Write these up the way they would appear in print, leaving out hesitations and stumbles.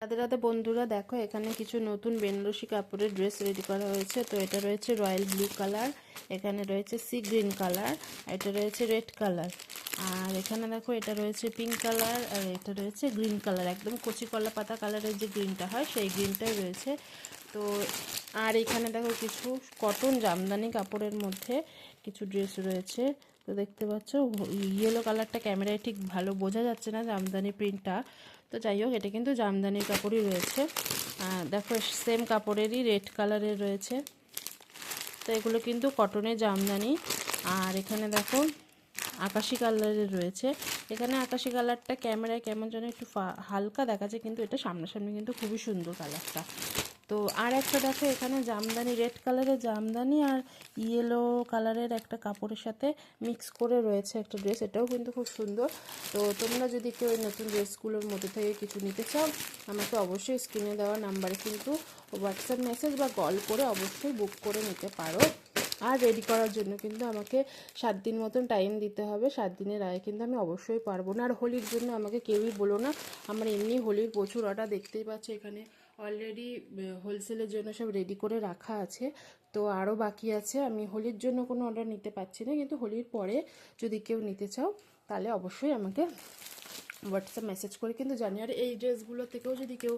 রাধে রাধে বন্ধুরা, দেখো এখানে কিছু নতুন বেনারসি কাপড়ের ড্রেস রেডি করা হয়েছে। তো এটা রয়েছে রয়্যাল ব্লু কালার, এখানে রয়েছে সি গ্রিন কালার, এটা রয়েছে রেড কালার, আর এখানে দেখো এটা রয়েছে পিঙ্ক কালার, আর এটা রয়েছে গ্রিন কালার, একদম কচি কলা পাতা কালারের যে গ্রিনটা হয় সেই গ্রিনটাই রয়েছে। তো আর এখানে দেখো কিছু কটন জামদানি কাপড়ের মধ্যে কিছু ড্রেস রয়েছে। তো দেখতে পাচ্ছ ইয়েলো কালারটা ক্যামেরায় ঠিক ভালো বোঝা যাচ্ছে না, জামদানি প্রিন্টটা। তো যাই হোক, এটা কিন্তু জামদানির কাপড়ই রয়েছে। দেখো সেম কাপড়েরই রেড কালারের রয়েছে। তো এগুলো কিন্তু কটনের জামদানি। আর এখানে দেখো আকাশি কালারের রয়েছে। এখানে আকাশি কালারটা ক্যামেরায় কেমন যেন একটু হালকা দেখাচ্ছে, কিন্তু এটা সামনাসামনি কিন্তু খুবই সুন্দর কালারটা। তো আর একটা দেখো এখানে জামদানি, রেড কালারের জামদানি আর ইয়েলো কালারের একটা কাপড়ের সাথে মিক্স করে রয়েছে একটা ড্রেস, এটাও কিন্তু খুব সুন্দর। তো তোমরা যদি কেউ এই নতুন ড্রেসগুলোর মধ্যে থেকে কিছু নিতে চাও, আমাকে অবশ্যই স্ক্রিনে দেওয়া নাম্বারে কিন্তু হোয়াটসঅ্যাপ মেসেজ বা কল করে অবশ্যই বুক করে নিতে পারো। আর রেডি করার জন্য কিন্তু আমাকে 7 দিন মতন টাইম দিতে হবে। 7 দিনের আগে কিন্তু আমি অবশ্যই পারবো না। আর হোলির জন্য আমাকে কেউই বলো না, আমার এমনি হোলির প্রচুর অর্ডার, দেখতেই পাচ্ছ এখানে অলরেডি হোলসেলের জন্য সব রেডি করে রাখা আছে। তো আরও বাকি আছে, আমি হোলির জন্য কোনো অর্ডার নিতে পারছি না, কিন্তু হোলির পরে যদি কেউ নিতে চাও তাহলে অবশ্যই আমাকে হোয়াটসঅ্যাপ মেসেজ করে কিন্তু জানি। আর এই ড্রেসগুলো থেকেও যদি কেউ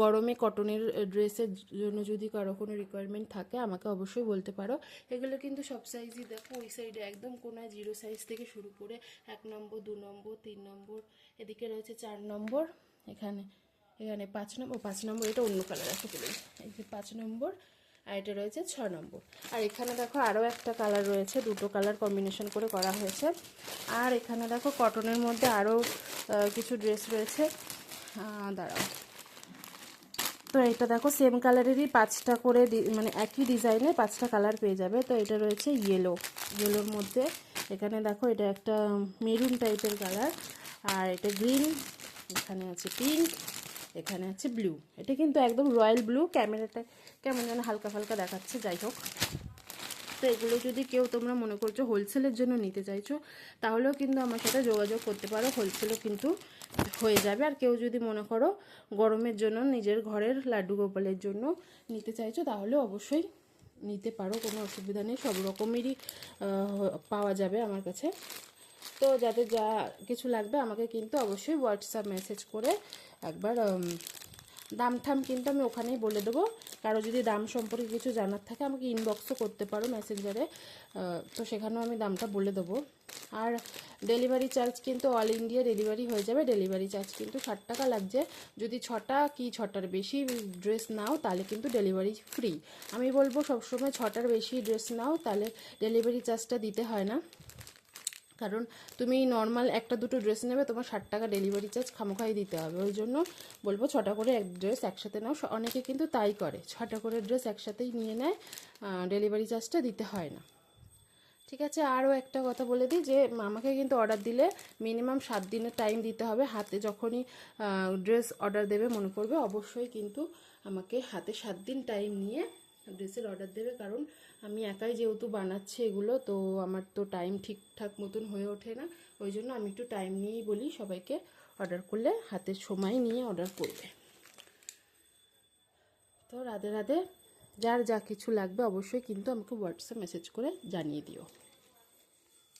গরমে কটনের ড্রেসের জন্য যদি কারো কোনো রিকোয়ারমেন্ট থাকে আমাকে অবশ্যই বলতে পারো। এগুলো কিন্তু সব সাইজই দেখো, ওই সাইডে একদম কোনায় 0 সাইজ থেকে শুরু করে 1 নম্বর, 2 নম্বর, 3 নম্বর, এদিকে রয়েছে 4 নম্বর, এখানে 5 নম্বর, 5 নম্বর এটা অন্য কালার আছে, এই যে 5 নম্বর, আর এটা রয়েছে 6 নম্বর। আর এখানে দেখো আরও একটা কালার রয়েছে, দুটো কালার কম্বিনেশন করে করা হয়েছে। আর এখানে দেখো কটনের মধ্যে আরও কিছু ড্রেস রয়েছে, দাঁড়াও। তো এটা দেখো সেম কালারেরই 5টা করে, মানে একই ডিজাইনে 5টা কালার পেয়ে যাবে। তো এটা রয়েছে ইয়েলোর মধ্যে, এখানে দেখো এটা একটা মেরুন টাইপের কালার, আর এটা গ্রিন, এখানে আছে পিঙ্ক, এখানে আছে ব্লু। এটা কিন্তু একদম রয়্যাল ব্লু, ক্যামেরাটা কেমন যেন হালকা হালকা দেখাচ্ছে। যাই হোক, তো এগুলো যদি কেউ তোমরা মনে করছো হোলসেলের জন্য নিতে চাইছো, তাহলেও কিন্তু আমার সাথে যোগাযোগ করতে পারো, হোলসেলও কিন্তু হয়ে যাবে। আর কেউ যদি মনে করো গরমের জন্য নিজের ঘরের লাড্ডু গোপালের জন্য নিতে চাইছো, তাহলে অবশ্যই নিতে পারো, কোনো অসুবিধা নেই, সব রকমেরই পাওয়া যাবে আমার কাছে। তো যাদের যা কিছু লাগবে আমাকে কিন্তু অবশ্যই হোয়াটসঅ্যাপ মেসেজ করে একবার দাম ঠাম কিন্তু আমি ওখানেই বলে দেবো। কারো যদি দাম সম্পর্কে কিছু জানার থাকে আমাকে ইনবক্সও করতে পারো মেসেঞ্জারে, তো সেখানেও আমি দামটা বলে দেবো। আর ডেলিভারি চার্জ কিন্তু অল ইন্ডিয়া ডেলিভারি হয়ে যাবে। ডেলিভারি চার্জ কিন্তু 60 টাকা লাগছে। যদি 6টা কি 6টার বেশি ড্রেস নাও তাহলে কিন্তু ডেলিভারি ফ্রি। আমি বলবো সবসময় 6টার বেশি ড্রেস নাও, তাহলে ডেলিভারি চার্জটা দিতে হয় না। কারণ তুমি নর্মাল একটা দুটো ড্রেস নেবে, তোমার 60 টাকা ডেলিভারি চার্জ খামোখাই দিতে হবে। ওই জন্য বলবো 6টা করে এক ড্রেস একসাথে নাও। অনেকে কিন্তু তাই করে, 6টা করে ড্রেস একসাথেই নিয়ে নেয়, ডেলিভারি চার্জটা দিতে হয় না। ঠিক আছে, আরও একটা কথা বলে দিই যে আমাকে কিন্তু অর্ডার দিলে মিনিমাম 7 দিনের টাইম দিতে হবে। হাতে যখনই ড্রেস অর্ডার দেবে মনে করবে, অবশ্যই কিন্তু আমাকে হাতে 7 দিন টাইম নিয়ে ড্রেসের অর্ডার দেবে। কারণ আমি একাই যেহেতু বানাচ্ছি এগুলো, তো আমার তো টাইম ঠিকঠাক মতন হয়ে ওঠে না। ওই জন্য আমি একটু টাইম নিয়েই বলি সবাইকে অর্ডার করলে হাতে সময় নিয়ে অর্ডার করবে। তো রাধে রাধে, যার যা কিছু লাগবে অবশ্যই কিন্তু আমাকে হোয়াটসঅ্যাপ মেসেজ করে জানিয়ে দিও।